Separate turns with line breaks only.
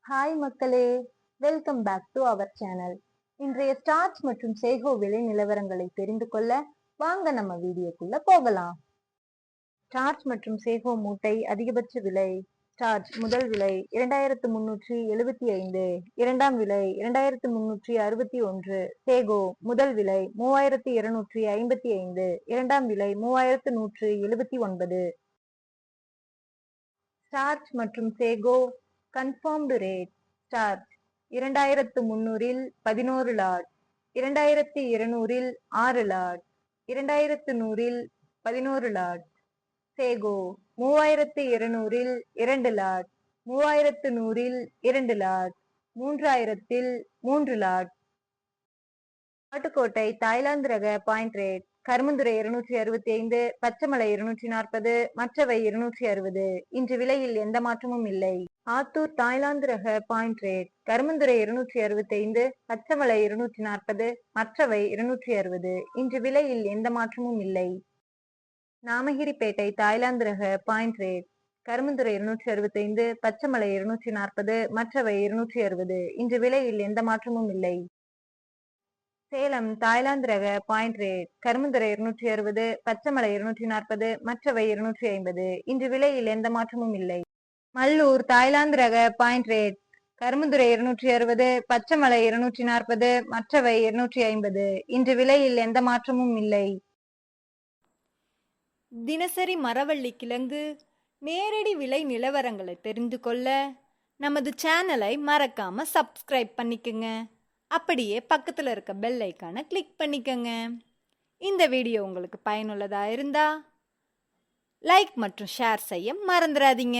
Hi மக்களே, welcome back to our channel. இன்றைய starch மற்றும் சேகோ விலை நிலவரங்களை தெரிந்து கொள்ள வாங்க நம்ம வீடியோக்குள்ள போகலாம். ஸ்டார்ச் மற்றும் சேகோ மூட்டை அதிகபட்ச விலை. ஸ்டார்ச் முதல் விலை 2375, இரண்டாம் விலை 2361. சேகோ முதல் விலை 3255, இரண்டாம் விலை 3179. ஸ்டார்ச் மற்றும் sago confirmed rate. Starch 2300 11 lot, 2200 6 lot, 2100 11 lot. Sago 3200 2 lot, 3100 2 lot, 3000 3 lot. Kattukottai Thailand ரக பாயிண்ட் ரேட். கருமந்துறை 265, பச்சைமலை 240, மற்றவை 260. இன்று விலையில் எந்த மாற்றமும் இல்லை. ஆத்தூர் தாய்லாந்து ரக பாயிண்ட் ரேட். கருமந்துறை 265, பச்சைமலை 240, மற்றவை 260. இன்று விலையில் எந்த மாற்றமும் இல்லை. நாமகிரிப்பேட்டை தாய்லாந்து ரக பாயிண்ட் ரேட். கருமந்துறை 265, பச்சைமலை 240, மற்றவை 260. இன்று விலையில் எந்த மாற்றமும் இல்லை. சேலம் தாய்லாந்து ரக பாயிண்ட் ரேட். கருமந்துறை 260, பச்சைமலை 240, மற்றவை 250. இன்று விலையில் எந்த மாற்றமும் இல்லை. மல்லூர் தாய்லாந்து ரக பாயிண்ட் ரேட். கருமந்துறை 260, பச்சைமலை 240, மற்றவை 250. இன்று விலையில் எந்த மாற்றமும் இல்லை.
தினசரி மரவள்ளி கிழங்கு நேரடி விலை நிலவரங்களை தெரிந்து கொள்ள நமது சேனலை மறக்காம சப்ஸ்கிரைப் பண்ணிக்கங்க. அப்படியே பக்கத்தில் இருக்க பெல் ஐக்கானை கிளிக் பண்ணிக்கங்க. இந்த வீடியோ உங்களுக்கு பயனுள்ளதாக இருந்தால் லைக் மற்றும் ஷேர் செய்ய மறந்துடாதீங்க.